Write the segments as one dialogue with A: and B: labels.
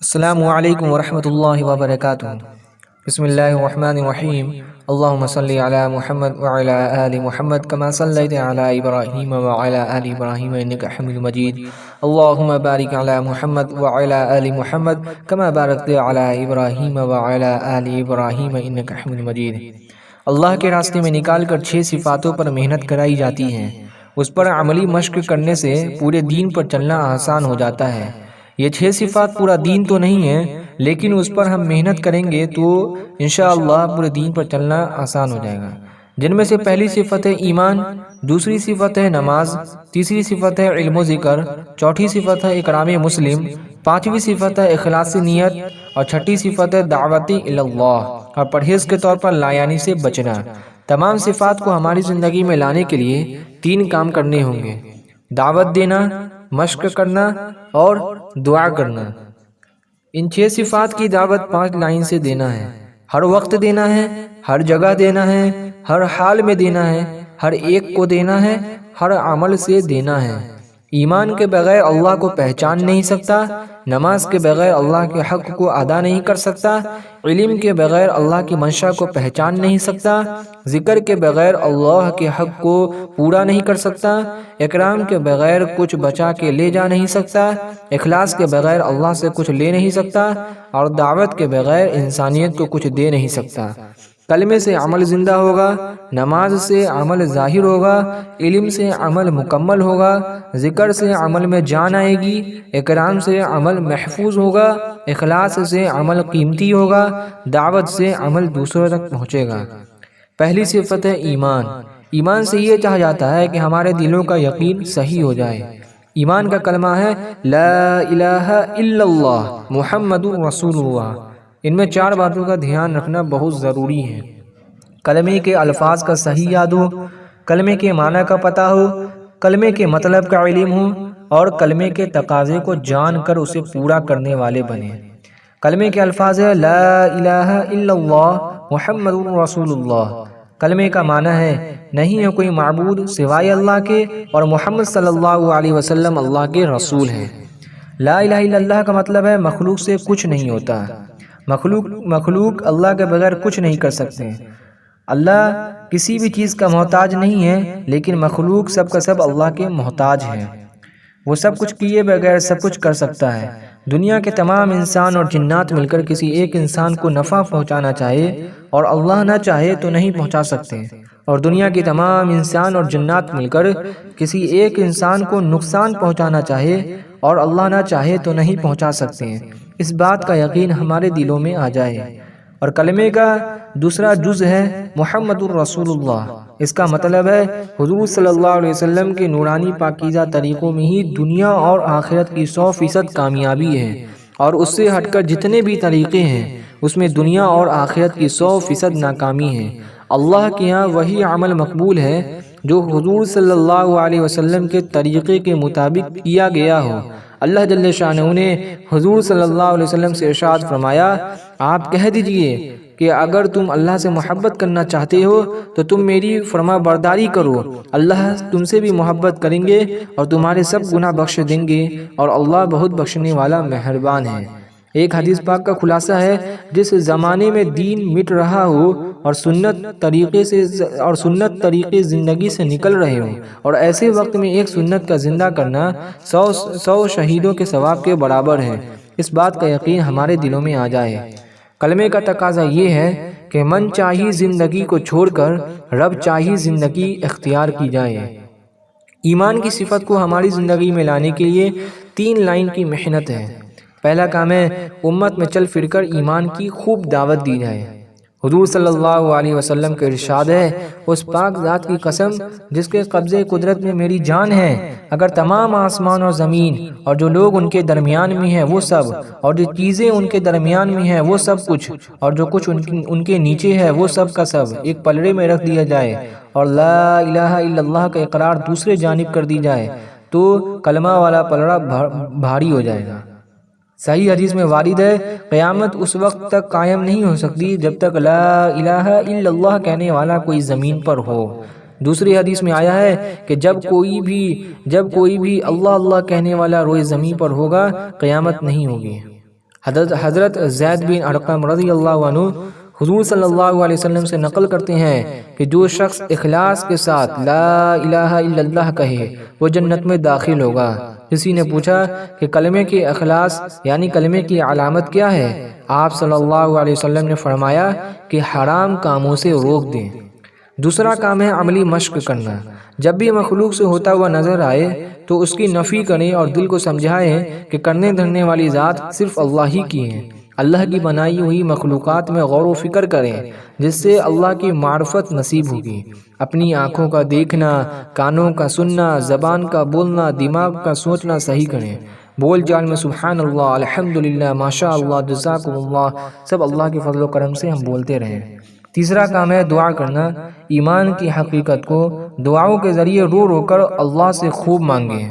A: السلام علیکم ورحمۃ اللہ وبرکاتہ۔ بسم اللہ الرحمن الرحیم۔ اللہم صلی علی محمد وعلی آل محمد کما صلیت علی ابراہیم وعلی آل ابراہیم انک حمید مجید۔ اللہم بارک علی محمد وعلی آل محمد کما بارکت علی ابراہیم وعلی آل ابراہیم انک حمید مجید۔ اللہ کے راستے میں نکال کر 6 صفاتوں پر محنت کرائی جاتی ہے۔ اس پر عملی مشق کرنے سے پورے دین پر چلنا آسان ہو جاتا ہے۔ یہ 6 صفات پورا دین تو نہیں ہے، لیکن اس پر ہم محنت کریں گے تو انشاءاللہ پورے دین پر چلنا آسان ہو جائے گا، جن میں سے پہلی صفت ہے ایمان، دوسری صفت ہے نماز، تیسری صفت ہے علم و ذکر، چوتھی صفت ہے اکرام مسلم، پانچویں صفت ہے اخلاص نیت، اور چھٹی صفت ہے دعوت اللہ اور پرہیز کے طور پر لایانی سے بچنا۔ تمام صفات کو ہماری زندگی میں لانے کے لیے 3 کام کرنے ہوں گے: دعوت دینا، مشق کرنا اور دعا کرنا۔ ان 6 صفات کی دعوت 5 لائن سے دینا ہے، ہر وقت دینا ہے، ہر جگہ دینا ہے، ہر حال میں دینا ہے، ہر ایک کو دینا ہے، ہر عمل سے دینا ہے۔ ایمان کے بغیر اللہ کو پہچان نہیں سکتا، نماز کے بغیر اللہ کے حق کو ادا نہیں کر سکتا، علم کے بغیر اللہ کی منشا کو پہچان نہیں سکتا، ذکر کے بغیر اللہ کے حق کو پورا نہیں کر سکتا، اکرام کے بغیر کچھ بچا کے لے جا نہیں سکتا، اخلاص کے بغیر اللہ سے کچھ لے نہیں سکتا، اور دعوت کے بغیر انسانیت کو کچھ دے نہیں سکتا۔ کلمے سے عمل زندہ ہوگا، نماز سے عمل ظاہر ہوگا، علم سے عمل مکمل ہوگا، ذکر سے عمل میں جان آئے گی، اکرام سے عمل محفوظ ہوگا، اخلاص سے عمل قیمتی ہوگا، دعوت سے عمل دوسروں تک پہنچے گا۔ پہلی صفت ہے ایمان۔ ایمان سے یہ چاہا جاتا ہے کہ ہمارے دلوں کا یقین صحیح ہو جائے۔ ایمان کا کلمہ ہے لا الہ الا اللہ محمد رسول اللہ۔ ان میں 4 باتوں کا دھیان رکھنا بہت ضروری ہے۔ کلمے کے الفاظ کا صحیح یاد ہو، کلمے کے معنی کا پتہ ہو، کلمے کے مطلب کا علم ہو، اور کلمے کے تقاضے کو جان کر اسے پورا کرنے والے بنے۔ کلمے کے الفاظ ہے لا الہ الا اللہ محمد رسول اللہ۔ کلمے کا معنی ہے نہیں ہے کوئی معبود سوائے اللہ کے، اور محمد صلی اللہ علیہ وسلم اللہ کے رسول ہیں۔ لا الہ الا اللہ کا مطلب ہے مخلوق سے کچھ نہیں ہوتا، مخلوق اللہ کے بغیر کچھ نہیں کر سکتے۔ اللہ کسی بھی چیز کا محتاج نہیں ہے، لیکن مخلوق سب کا سب اللہ کے محتاج ہے۔ وہ سب کچھ کیے بغیر سب کچھ کر سکتا ہے۔ دنیا کے تمام انسان اور جنات مل کر کسی ایک انسان کو نفع پہنچانا چاہے اور اللہ نہ چاہے تو نہیں پہنچا سکتے، اور دنیا کے تمام انسان اور جنات مل کر کسی ایک انسان کو نقصان پہنچانا چاہے اور اللہ نہ چاہے تو نہیں پہنچا سکتے ہیں۔ اس بات کا یقین ہمارے دلوں میں آ جائے۔ اور کلمے کا دوسرا جز ہے محمد الرسول اللہ۔ اس کا مطلب ہے حضور صلی اللہ علیہ وسلم کے نورانی پاکیزہ طریقوں میں ہی دنیا اور آخرت کی 100% کامیابی ہے، اور اس سے ہٹ کر جتنے بھی طریقے ہیں اس میں دنیا اور آخرت کی 100% ناکامی ہے۔ اللہ کے یہاں وہی عمل مقبول ہے جو حضور صلی اللہ علیہ وسلم کے طریقے کے مطابق کیا گیا ہو۔ اللہ جل شانہ نے حضور صلی اللہ علیہ وسلم سے ارشاد فرمایا، آپ کہہ دیجئے کہ اگر تم اللہ سے محبت کرنا چاہتے ہو تو تم میری فرما برداری کرو، اللہ تم سے بھی محبت کریں گے اور تمہارے سب گناہ بخش دیں گے، اور اللہ بہت بخشنے والا مہربان ہے۔ ایک حدیث پاک کا خلاصہ ہے، جس زمانے میں دین مٹ رہا ہو اور سنت طریقے زندگی سے نکل رہے ہوں، اور ایسے وقت میں ایک سنت کا زندہ کرنا 100 شہیدوں کے ثواب کے برابر ہے، اس بات کا یقین ہمارے دلوں میں آ جائے۔ کلمے کا تقاضا یہ ہے کہ من چاہی زندگی کو چھوڑ کر رب چاہی زندگی اختیار کی جائے۔ ایمان کی صفت کو ہماری زندگی میں لانے کے لیے 3 لائن کی محنت ہے۔ پہلا کام ہے امت میں چل پھر کر ایمان کی خوب دعوت دی جائے۔ حضور صلی اللہ علیہ وسلم کا ارشاد ہے، اس پاک ذات کی قسم جس کے قبضے قدرت میں میری جان ہے، اگر تمام آسمان اور زمین اور جو لوگ ان کے درمیان میں ہیں وہ سب، اور جو چیزیں ان کے درمیان میں ہیں وہ سب کچھ، اور جو کچھ ان کے نیچے ہے وہ سب کا سب ایک پلڑے میں رکھ دیا جائے، اور لا الہ الا اللہ کا اقرار دوسرے جانب کر دی جائے، تو کلمہ والا پلڑا بھاری ہو جائے گا۔ صحیح حدیث میں وارد ہے، قیامت اس وقت تک قائم نہیں ہو سکتی جب تک لا الہ الا اللہ کہنے والا کوئی زمین پر ہو۔ دوسری حدیث میں آیا ہے کہ جب کوئی بھی اللہ اللہ کہنے والا روئے زمین پر ہوگا قیامت نہیں ہوگی۔ حضرت زید بن ارقم رضی اللہ عنہ حضور صلی اللہ علیہ وسلم سے نقل کرتے ہیں کہ جو شخص اخلاص کے ساتھ لا الہ الا اللہ کہے وہ جنت میں داخل ہوگا۔ کسی نے پوچھا کہ کلمے کی اخلاص یعنی کلمے کی علامت کیا ہے؟ آپ صلی اللہ علیہ وسلم نے فرمایا کہ حرام کاموں سے روک دیں۔ دوسرا کام ہے عملی مشق کرنا۔ جب بھی مخلوق سے ہوتا ہوا نظر آئے تو اس کی نفی کریں اور دل کو سمجھائیں کہ کرنے دھرنے والی ذات صرف اللہ ہی کی ہے۔ اللہ کی بنائی ہوئی مخلوقات میں غور و فکر کریں جس سے اللہ کی معرفت نصیب ہوگی۔ اپنی آنکھوں کا دیکھنا، کانوں کا سننا، زبان کا بولنا، دماغ کا سوچنا صحیح کریں۔ بول چال میں سبحان اللہ، الحمدللہ، ماشاء اللہ، جزاکم اللہ سب اللہ کے فضل و کرم سے ہم بولتے رہیں۔ تیسرا کام ہے دعا کرنا۔ ایمان کی حقیقت کو دعاؤں کے ذریعے رو رو کر اللہ سے خوب مانگیں۔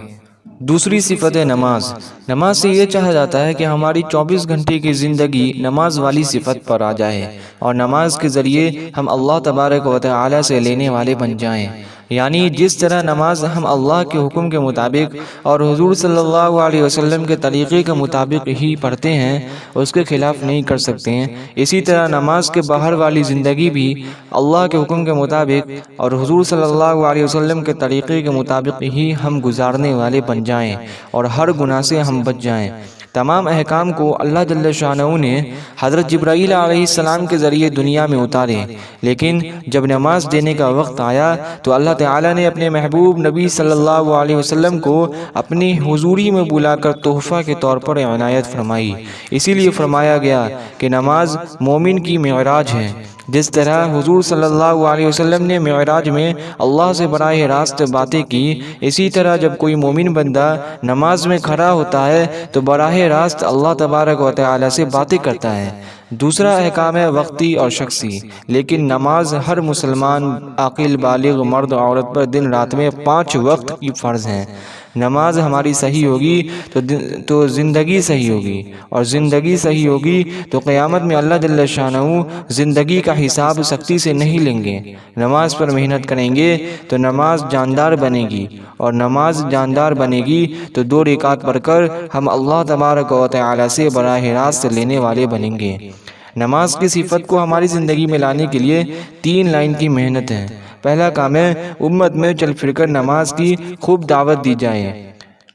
B: دوسری صفت ہے نماز۔ نماز سے یہ چاہا جاتا ہے کہ ہماری 24 گھنٹے کی زندگی نماز والی صفت پر آ جائے اور نماز کے ذریعے ہم اللہ تبارک و تعالی سے لینے والے بن جائیں۔ یعنی جس طرح نماز ہم اللہ کے حکم کے مطابق اور حضور صلی اللہ علیہ وسلم کے طریقے کے مطابق ہی پڑھتے ہیں، اس کے خلاف نہیں کر سکتے ہیں، اسی طرح نماز کے باہر والی زندگی بھی اللہ کے حکم کے مطابق اور حضور صلی اللہ علیہ وسلم کے طریقے کے مطابق ہی ہم گزارنے والے بن جائیں اور ہر گناہ سے ہم بچ جائیں۔ تمام احکام کو اللہ جل شانہ نے حضرت جبرائیل علیہ السلام کے ذریعے دنیا میں اتارے، لیکن جب نماز دینے کا وقت آیا تو اللہ تعالیٰ نے اپنے محبوب نبی صلی اللہ علیہ وسلم کو اپنی حضوری میں بلا کر تحفہ کے طور پر عنایت فرمائی۔ اسی لیے فرمایا گیا کہ نماز مومن کی معراج ہے۔ جس طرح حضور صلی اللہ علیہ وسلم نے معراج میں اللہ سے براہ راست باتیں کی، اسی طرح جب کوئی مومن بندہ نماز میں کھڑا ہوتا ہے تو براہ راست اللہ تبارک و تعالی سے باتیں کرتا ہے۔ دوسرا احکام ہے وقتی اور شخصی، لیکن نماز ہر مسلمان عاقل بالغ مرد عورت پر دن رات میں 5 وقت کی فرض ہیں۔ نماز ہماری صحیح ہوگی تو زندگی صحیح ہوگی، اور زندگی صحیح ہوگی تو قیامت میں اللہ جل شانہ زندگی کا حساب سختی سے نہیں لیں گے۔ نماز پر محنت کریں گے تو نماز جاندار بنے گی، اور نماز جاندار بنے گی تو 2 رکعت پڑھ کر ہم اللہ تبارک و تعالی سے براہ راست لینے والے بنیں گے۔ نماز کی صفت کو ہماری زندگی میں لانے کے لیے 3 لائن کی محنت ہے۔ پہلا کام ہے امت میں چل پھر کر نماز کی خوب دعوت دی جائے۔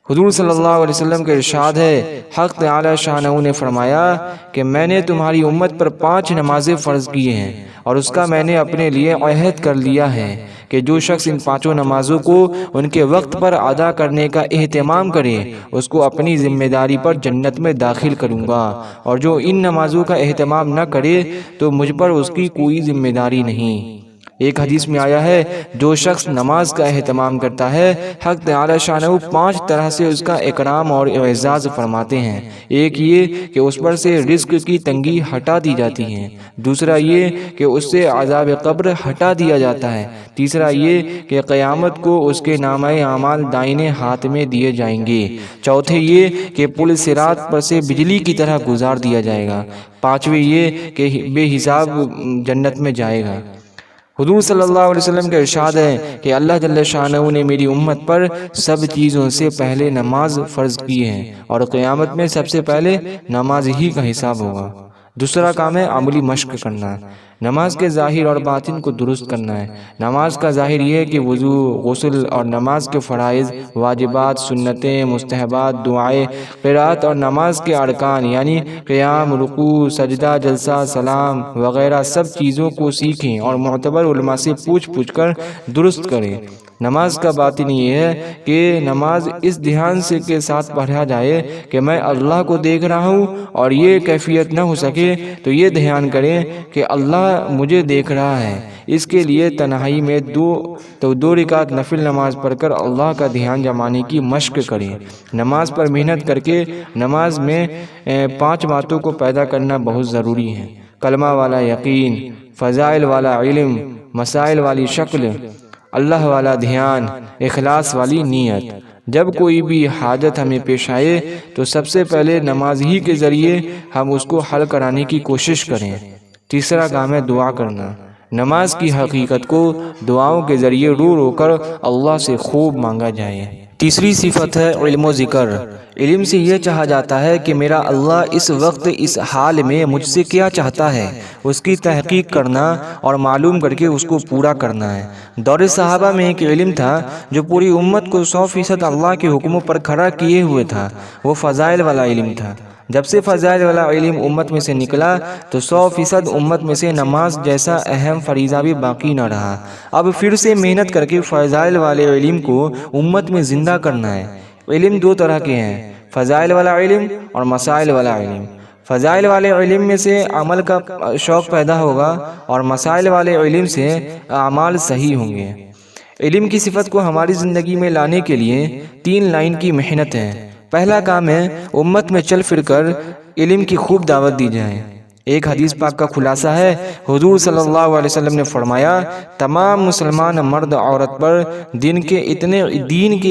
B: حضور صلی اللہ علیہ وسلم کا ارشاد ہے، حق تعالی شانہ نے فرمایا کہ میں نے تمہاری امت پر 5 نمازیں فرض کی ہیں، اور اس کا میں نے اپنے لیے عہد کر لیا ہے کہ جو شخص ان 5 نمازوں کو ان کے وقت پر ادا کرنے کا اہتمام کرے اس کو اپنی ذمہ داری پر جنت میں داخل کروں گا، اور جو ان نمازوں کا اہتمام نہ کرے تو مجھ پر اس کی کوئی ذمہ داری نہیں۔ ایک حدیث میں آیا ہے، جو شخص نماز کا اہتمام کرتا ہے حق تعالی شانہ 5 طرح سے اس کا اکرام اور اعزاز فرماتے ہیں۔ ایک یہ کہ اس پر سے رزق کی تنگی ہٹا دی جاتی ہے، دوسرا یہ کہ اس سے عذاب قبر ہٹا دیا جاتا ہے، تیسرا یہ کہ قیامت کو اس کے نامہ اعمال دائیں ہاتھ میں دیے جائیں گے، چوتھے یہ کہ پل صراط پر سے بجلی کی طرح گزار دیا جائے گا، پانچویں یہ کہ بے حساب جنت میں جائے گا۔ حضور صلی اللہ علیہ وسلم کا ارشاد ہے کہ اللہ جل شانہ نے میری امت پر سب چیزوں سے پہلے نماز فرض کی ہے، اور قیامت میں سب سے پہلے نماز ہی کا حساب ہوگا۔ دوسرا کام ہے عملی مشق کرنا۔ نماز کے ظاہر اور باطن کو درست کرنا ہے۔ نماز کا ظاہر یہ ہے کہ وضو، غسل اور نماز کے فرائض، واجبات، سنتیں، مستحبات، دعائیں، قرات اور نماز کے ارکان یعنی قیام، رکوع، سجدہ، جلسہ، سلام وغیرہ سب چیزوں کو سیکھیں اور معتبر علماء سے پوچھ کر درست کریں۔ نماز کا باطن یہ ہے کہ نماز اس دھیان سے کے ساتھ پڑھا جائے کہ میں اللہ کو دیکھ رہا ہوں، اور یہ کیفیت نہ ہو سکے تو یہ دھیان کریں کہ اللہ مجھے دیکھ رہا ہے۔ اس کے لیے تنہائی میں 2 رکعت نفل نماز پڑھ کر اللہ کا دھیان جمانے کی مشق کریں۔ نماز پر محنت کر کے نماز میں 5 باتوں کو پیدا کرنا بہت ضروری ہے: کلمہ والا یقین، فضائل والا علم، مسائل والی شکل، اللہ والا دھیان، اخلاص والی نیت۔ جب کوئی بھی حاجت ہمیں پیش آئے تو سب سے پہلے نماز ہی کے ذریعے ہم اس کو حل کرانے کی کوشش کریں۔ تیسرا کام ہے دعا کرنا۔ نماز کی حقیقت کو دعاؤں کے ذریعے رو رو کر اللہ سے خوب مانگا جائے۔ تیسری صفت ہے علم و ذکر۔ علم سے یہ چاہا جاتا ہے کہ میرا اللہ اس وقت اس حال میں مجھ سے کیا چاہتا ہے، اس کی تحقیق کرنا اور معلوم کر کے اس کو پورا کرنا ہے۔ دور صحابہ میں ایک علم تھا جو پوری امت کو 100% اللہ کے حکموں پر کھڑا کیے ہوئے تھا، وہ فضائل والا علم تھا۔ جب سے فضائل والا علم امت میں سے نکلا تو 100% امت میں سے نماز جیسا اہم فریضہ بھی باقی نہ رہا۔ اب پھر سے محنت کر کے فضائل والے علم کو امت میں زندہ کرنا ہے۔ علم دو طرح کے ہیں، فضائل والا علم اور مسائل والا علم۔ فضائل والے علم میں سے عمل کا شوق پیدا ہوگا اور مسائل والے علم سے اعمال صحیح ہوں گے۔ علم کی صفت کو ہماری زندگی میں لانے کے لیے 3 لائن کی محنت ہے۔ پہلا کام ہے امت میں چل پھر کر علم کی خوب دعوت دی جائے۔ ایک حدیث پاک کا خلاصہ ہے، حضور صلی اللہ علیہ وسلم نے فرمایا، تمام مسلمان مرد عورت پر دین کے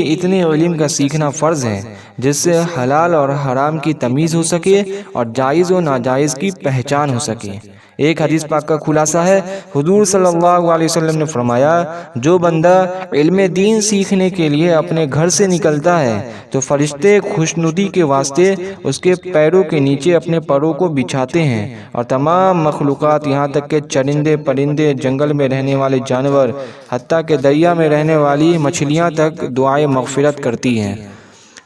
B: اتنے علم کا سیکھنا فرض ہے جس سے حلال اور حرام کی تمیز ہو سکے اور جائز و ناجائز کی پہچان ہو سکے۔ ایک حدیث پاک کا خلاصہ ہے، حضور صلی اللہ علیہ وسلم نے فرمایا، جو بندہ علم دین سیکھنے کے لیے اپنے گھر سے نکلتا ہے تو فرشتے خوشنودی کے واسطے اس کے پیروں کے نیچے اپنے پروں کو بچھاتے ہیں، اور تمام مخلوقات یہاں تک کہ چرندے پرندے، جنگل میں رہنے والے جانور، حتیٰ کہ دریا میں رہنے والی مچھلیاں تک دعائے مغفرت کرتی ہیں۔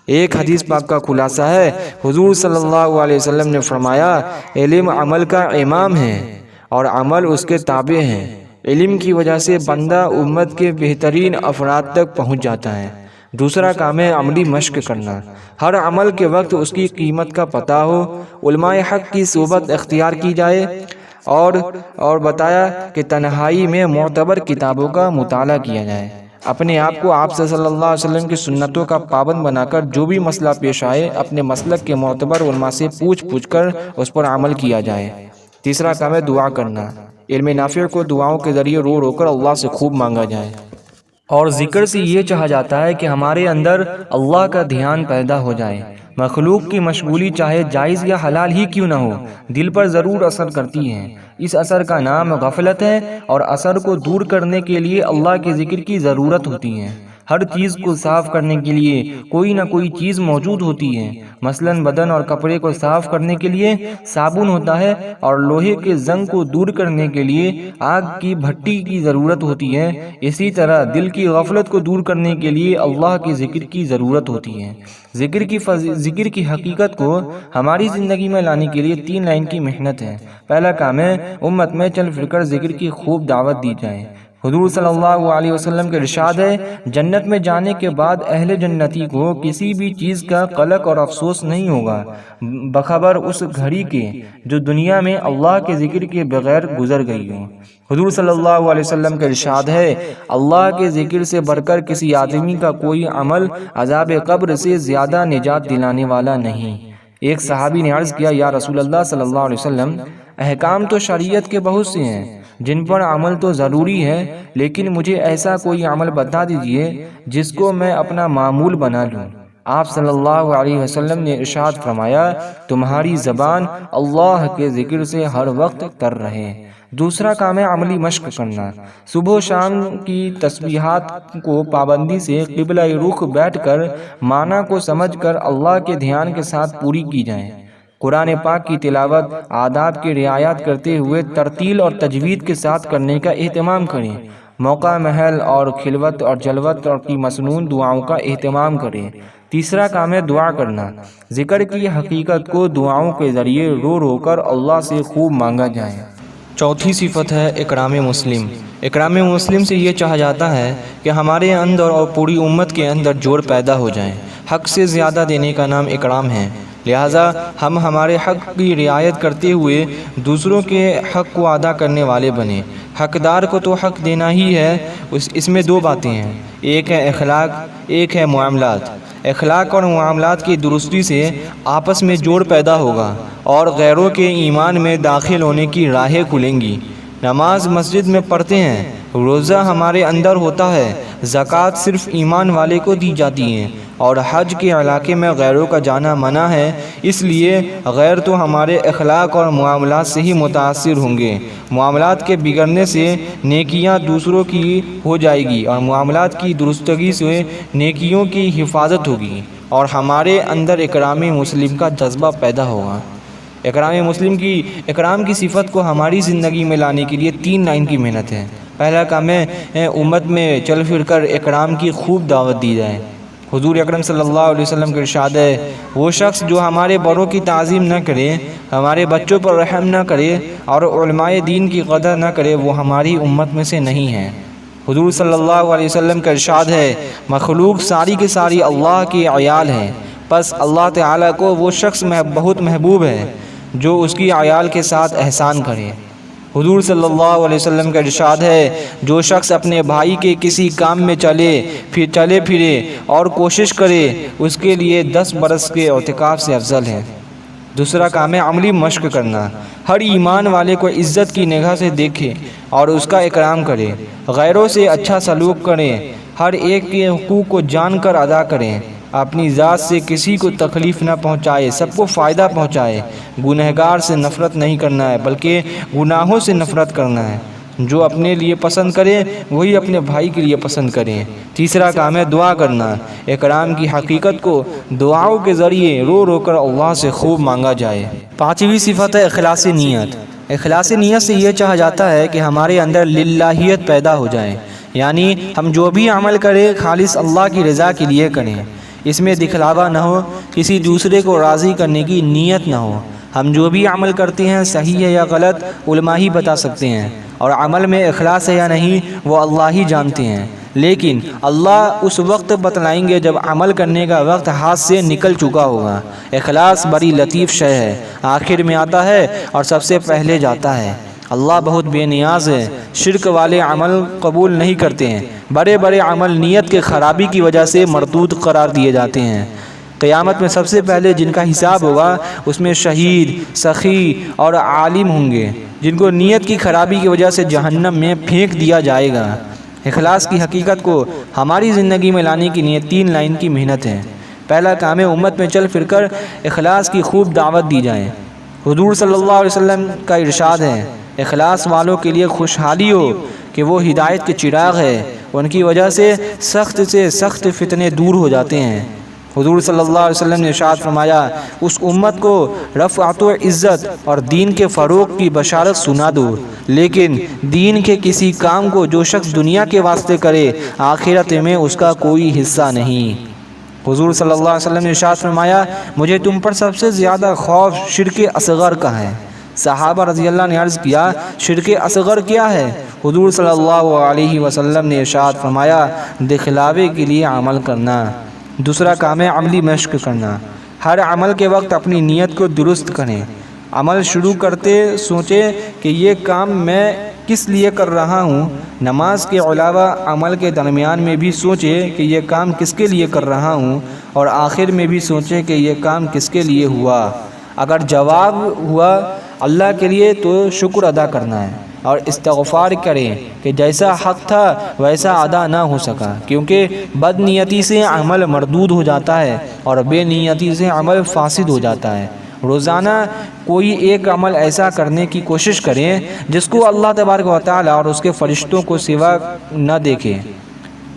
B: ایک حدیث پاک کا خلاصہ ہے، حضور صلی اللہ علیہ وسلم نے فرمایا، علم عمل کا امام ہے اور عمل اس کے تابع ہیں۔ علم کی وجہ سے بندہ امت کے بہترین افراد تک پہنچ جاتا ہے۔ دوسرا کام ہے عملی مشق کرنا۔ ہر عمل کے وقت اس کی قیمت کا پتہ ہو، علماء حق کی صحبت اختیار کی جائے، اور بتایا کہ تنہائی میں معتبر کتابوں کا مطالعہ کیا جائے۔ اپنے آپ کو آپ صلی اللہ علیہ وسلم کی سنتوں کا پابند بنا کر جو بھی مسئلہ پیش آئے اپنے مسلک کے معتبر علماء سے پوچھ کر اس پر عمل کیا جائے۔ تیسرا کام ہے دعا کرنا۔ علم نافع کو دعاؤں کے ذریعے رو کر اللہ سے خوب مانگا جائے۔
A: اور ذکر سے یہ چاہا جاتا ہے کہ ہمارے اندر اللہ کا دھیان پیدا ہو جائے۔ مخلوق کی مشغولی چاہے جائز یا حلال ہی کیوں نہ ہو، دل پر ضرور اثر کرتی ہے۔ اس اثر کا نام غفلت ہے، اور اثر کو دور کرنے کے لیے اللہ کے ذکر کی ضرورت ہوتی ہے۔ ہر چیز کو صاف کرنے کے لیے کوئی نہ کوئی چیز موجود ہوتی ہے۔ مثلاً بدن اور کپڑے کو صاف کرنے کے لیے صابن ہوتا ہے، اور لوہے کے زنگ کو دور کرنے کے لیے آگ کی بھٹی کی ضرورت ہوتی ہے۔ اسی طرح دل کی غفلت کو دور کرنے کے لیے اللہ کے ذکر کی ضرورت ہوتی ہے۔ ذکر کی حقیقت کو ہماری زندگی میں لانے کے لیے 3 لائن کی محنت ہے۔ پہلا کام ہے امت میں چل پھر کر ذکر کی خوب دعوت دی جائے۔ حضور صلی اللہ علیہ وسلم کے ارشاد ہے، جنت میں جانے کے بعد اہل جنتی کو کسی بھی چیز کا قلق اور افسوس نہیں ہوگا بخبر اس گھڑی کے جو دنیا میں اللہ کے ذکر کے بغیر گزر گئی ہو۔ حضور صلی اللہ علیہ وسلم کا ارشاد ہے، اللہ کے ذکر سے بڑھ کر کسی آدمی کا کوئی عمل عذاب قبر سے زیادہ نجات دلانے والا نہیں۔ ایک صحابی نے عرض کیا، یا رسول اللہ صلی اللہ علیہ وسلم، احکام تو شریعت کے بہت سے ہیں جن پر عمل تو ضروری ہے، لیکن مجھے ایسا کوئی عمل بتا دیجئے جس کو میں اپنا معمول بنا لوں۔ آپ صلی اللہ علیہ وسلم نے ارشاد فرمایا، تمہاری زبان اللہ کے ذکر سے ہر وقت تر رہے۔ دوسرا کام ہے عملی مشق کرنا۔ صبح و شام کی تسبیحات کو پابندی سے قبلہ رخ بیٹھ کر معنی کو سمجھ کر اللہ کے دھیان کے ساتھ پوری کی جائیں۔ قرآن پاک کی تلاوت آداب کی رعایت کرتے ہوئے ترتیل اور تجوید کے ساتھ کرنے کا اہتمام کریں۔ موقع محل اور خلوت اور جلوت اور کی مسنون دعاؤں کا اہتمام کریں۔ تیسرا کام ہے دعا کرنا۔ ذکر کی حقیقت کو دعاؤں کے ذریعے رو کر اللہ سے خوب مانگا جائے۔
B: چوتھی صفت ہے اکرام مسلم۔ اکرام مسلم سے یہ چاہا جاتا ہے کہ ہمارے اندر اور پوری امت کے اندر جوڑ پیدا ہو جائیں۔ حق سے زیادہ دینے کا نام اکرام ہے، لہٰذا ہم ہمارے حق کی رعایت کرتے ہوئے دوسروں کے حق کو ادا کرنے والے بنیں۔ حقدار کو تو حق دینا ہی ہے۔ اس میں 2 باتیں ہیں، ایک ہے اخلاق، ایک ہے معاملات۔ اخلاق اور معاملات کی درستی سے آپس میں جوڑ پیدا ہوگا اور غیروں کے ایمان میں داخل ہونے کی راہیں کھلیں گی۔ نماز مسجد میں پڑھتے ہیں، روزہ ہمارے اندر ہوتا ہے، زکوٰۃ صرف ایمان والے کو دی جاتی ہیں، اور حج کے علاقے میں غیروں کا جانا منع ہے۔ اس لیے غیر تو ہمارے اخلاق اور معاملات سے ہی متاثر ہوں گے۔ معاملات کے بگڑنے سے نیکیاں دوسروں کی ہو جائے گی، اور معاملات کی درستگی سے نیکیوں کی حفاظت ہوگی۔ اور ہمارے اندر اکرام مسلم کا جذبہ پیدا ہوگا۔ اکرام کی صفت کو ہماری زندگی میں لانے کے لیے 3 لائن کی محنت ہے۔ پہلا کام ہے امت میں چل پھر کر اکرام کی خوب دعوت دی جائے۔ حضور اکرم صلی اللہ علیہ وسلم کا ارشاد ہے، وہ شخص جو ہمارے بڑوں کی تعظیم نہ کرے، ہمارے بچوں پر رحم نہ کرے اور علماء دین کی قدر نہ کرے، وہ ہماری امت میں سے نہیں ہے۔ حضور صلی اللہ علیہ وسلم کا ارشاد ہے، مخلوق ساری کی ساری اللہ کی عیال ہیں، پس اللہ تعالیٰ کو وہ شخص بہت محبوب ہے جو اس کی عیال کے ساتھ احسان کرے۔ حضور صلی اللہ علیہ وسلم کا ارشاد ہے، جو شخص اپنے بھائی کے کسی کام میں چلے پھرے اور کوشش کرے، اس کے لیے 10 برس کے اعتکاف سے افضل ہے۔ دوسرا کام ہے عملی مشق کرنا۔ ہر ایمان والے کو عزت کی نگاہ سے دیکھے اور اس کا اکرام کرے، غیروں سے اچھا سلوک کریں، ہر ایک کے حقوق کو جان کر ادا کریں، اپنی ذات سے کسی کو تکلیف نہ پہنچائے، سب کو فائدہ پہنچائے۔ گنہگار سے نفرت نہیں کرنا ہے بلکہ گناہوں سے نفرت کرنا ہے۔ جو اپنے لیے پسند کرے وہی اپنے بھائی کے لیے پسند کریں۔ تیسرا کام ہے دعا کرنا۔ اکرام کی حقیقت کو دعاؤں کے ذریعے رو رو کر اللہ سے خوب مانگا جائے۔ 5ویں صفت ہے اخلاص نیت۔ اخلاص نیت سے یہ چاہا جاتا ہے کہ ہمارے اندر للہیت پیدا ہو جائے، یعنی ہم جو بھی عمل کریں خالص اللہ کی رضا کے لیے کریں، اس میں دکھلاوا نہ ہو، کسی دوسرے کو راضی کرنے کی نیت نہ ہو۔ ہم جو بھی عمل کرتے ہیں صحیح ہے یا غلط علماء ہی بتا سکتے ہیں، اور عمل میں اخلاص ہے یا نہیں وہ اللہ ہی جانتے ہیں، لیکن اللہ اس وقت بتلائیں گے جب عمل کرنے کا وقت ہاتھ سے نکل چکا ہوگا۔ اخلاص بڑی لطیف شے ہے، آخر میں آتا ہے اور سب سے پہلے جاتا ہے۔ اللہ بہت بے نیاز ہے، شرک والے عمل قبول نہیں کرتے ہیں، بڑے بڑے عمل نیت کے خرابی کی وجہ سے مردود قرار دیے جاتے ہیں۔ قیامت میں سب سے پہلے جن کا حساب ہوگا اس میں شہید، سخی اور عالم ہوں گے، جن کو نیت کی خرابی کی وجہ سے جہنم میں پھینک دیا جائے گا۔ اخلاص کی حقیقت کو ہماری زندگی میں لانے کے لیے 3 لائن کی محنت ہے۔ پہلا کام ہے امت میں چل پھر کر اخلاص کی خوب دعوت دی جائے۔ حضور صلی اللہ علیہ وسلم کا ارشاد ہے، اخلاص والوں کے لیے خوشحالی ہو کہ وہ ہدایت کے چراغ ہے، ان کی وجہ سے سخت فتنے دور ہو جاتے ہیں۔ حضور صلی اللہ علیہ وسلم نے ارشاد فرمایا، اس امت کو رفعت و عزت اور دین کے فروغ کی بشارت سنا دو، لیکن دین کے کسی کام کو جو شخص دنیا کے واسطے کرے آخرت میں اس کا کوئی حصہ نہیں۔ حضور صلی اللہ علیہ وسلم نے ارشاد فرمایا، مجھے تم پر سب سے زیادہ خوف شرک اصغر کا ہے۔ صحابہ رضی اللہ عنہ نے عرض کیا، شرک اصغر کیا ہے؟ حضور صلی اللہ علیہ وسلم نے ارشاد فرمایا، دکھلاوے کے لیے عمل کرنا۔ دوسرا کام ہے عملی مشق کرنا۔ ہر عمل کے وقت اپنی نیت کو درست کریں۔ عمل شروع کرتے سوچیں کہ یہ کام میں کس لیے کر رہا ہوں۔ نماز کے علاوہ عمل کے درمیان میں بھی سوچیں کہ یہ کام کس کے لیے کر رہا ہوں، اور آخر میں بھی سوچیں کہ یہ کام کس کے لیے ہوا۔ اگر جواب ہوا اللہ کے لیے تو شکر ادا کرنا ہے اور استغفار کریں کہ جیسا حق تھا ویسا ادا نہ ہو سکا، کیونکہ بد نیتی سے عمل مردود ہو جاتا ہے اور بے نیتی سے عمل فاسد ہو جاتا ہے۔ روزانہ کوئی ایک عمل ایسا کرنے کی کوشش کریں جس کو اللہ تبارک و تعالی اور اس کے فرشتوں کو سوا نہ دیکھیں۔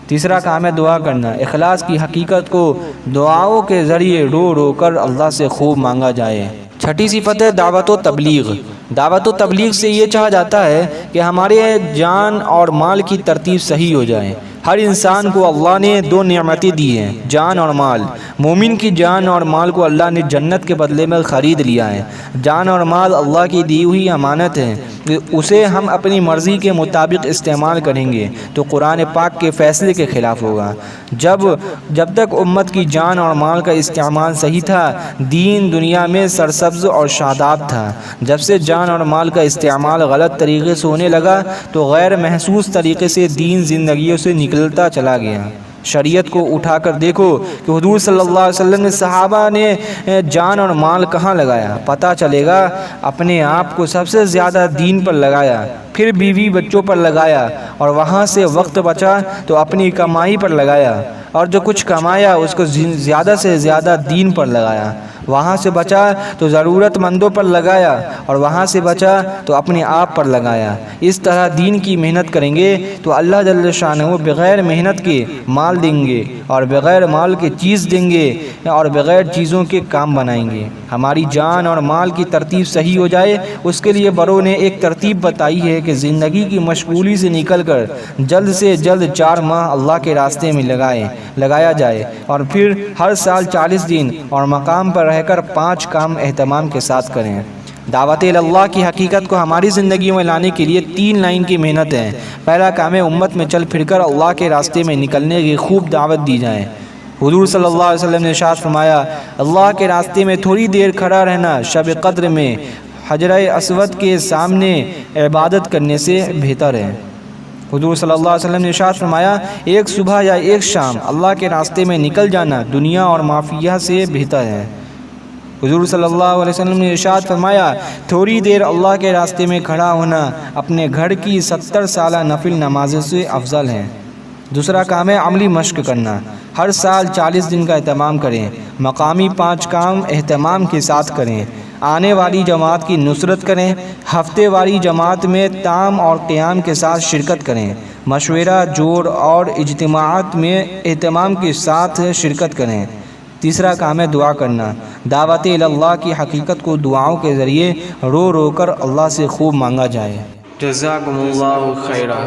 B: تیسرا کام ہے دعا کرنا۔ اخلاص کی حقیقت کو دعاؤں کے ذریعے رو رو کر اللہ سے خوب مانگا جائے۔ چھٹی صفت ہے دعوت و تبلیغ۔ دعوت و تبلیغ سے یہ چاہا جاتا ہے کہ ہمارے جان اور مال کی ترتیب صحیح ہو جائے۔ ہر انسان کو اللہ نے 2 نعمتیں دی ہیں، جان اور مال۔ مومن کی جان اور مال کو اللہ نے جنت کے بدلے میں خرید لیا ہے۔ جان اور مال اللہ کی دی ہوئی امانت ہے، اسے ہم اپنی مرضی کے مطابق استعمال کریں گے تو قرآن پاک کے فیصلے کے خلاف ہوگا۔ جب تک امت کی جان اور مال کا استعمال صحیح تھا، دین دنیا میں سرسبز اور شاداب تھا۔ جب سے جان اور مال کا استعمال غلط طریقے سے ہونے لگا تو غیر محسوس طریقے سے دین زندگیوں سے نکلتا چلا گیا۔ شریعت کو اٹھا کر دیکھو کہ حضور صلی اللہ علیہ وسلم نے صحابہ نے جان اور مال کہاں لگایا، پتہ چلے گا اپنے آپ کو سب سے زیادہ دین پر لگایا، پھر بیوی بچوں پر لگایا، اور وہاں سے وقت بچا تو اپنی کمائی پر لگایا، اور جو کچھ کمایا اس کو زیادہ سے زیادہ دین پر لگایا۔ وہاں سے بچا تو ضرورت مندوں پر لگایا اور وہاں سے بچا تو اپنے آپ پر لگایا۔ اس طرح دین کی محنت کریں گے تو اللہ جل شانہ بغیر محنت کے مال دیں گے اور بغیر مال کے چیز دیں گے اور بغیر چیزوں کے کام بنائیں گے۔ ہماری جان اور مال کی ترتیب صحیح ہو جائے، اس کے لیے بڑوں نے ایک ترتیب بتائی ہے کہ زندگی کی مشغولی سے نکل کر جلد سے جلد 4 ماہ اللہ کے راستے میں لگایا جائے اور پھر ہر سال 40 دن اور مقام پر رہ کر 5 کام اہتمام کے ساتھ کریں۔ دعوت اللہ کی حقیقت کو ہماری زندگی میں لانے کے لیے 3 لائن کی محنت ہے۔ پہلا کام ہے امت میں چل پھر کر اللہ کے راستے میں نکلنے کی خوب دعوت دی جائے۔ حضور صلی اللہ علیہ وسلم نے ارشاد فرمایا، اللہ کے راستے میں تھوڑی دیر کھڑا رہنا شب قدر میں حجر اسود کے سامنے عبادت کرنے سے بہتر ہے۔ حضور صلی اللہ علیہ وسلم نے ارشاد فرمایا، ایک صبح یا ایک شام اللہ کے راستے میں نکل جانا دنیا اور ما فیہا سے بہتر ہے۔ حضور صلی اللہ علیہ وسلم نے ارشاد فرمایا، تھوڑی دیر اللہ کے راستے میں کھڑا ہونا اپنے گھر کی 70 سالہ نفل نمازوں سے افضل ہے۔ دوسرا کام ہے عملی مشق کرنا۔ ہر سال 40 دن کا اہتمام کریں، مقامی 5 کام اہتمام کے ساتھ کریں، آنے والی جماعت کی نصرت کریں، ہفتے واری جماعت میں تام اور قیام کے ساتھ شرکت کریں، مشورہ جوڑ اور اجتماعات میں اہتمام کے ساتھ شرکت کریں۔ تیسرا کام ہے دعا کرنا۔ دعوت اللہ کی حقیقت کو دعاؤں کے ذریعے رو رو کر اللہ سے خوب مانگا جائے۔ جزاکم اللہ خیرا۔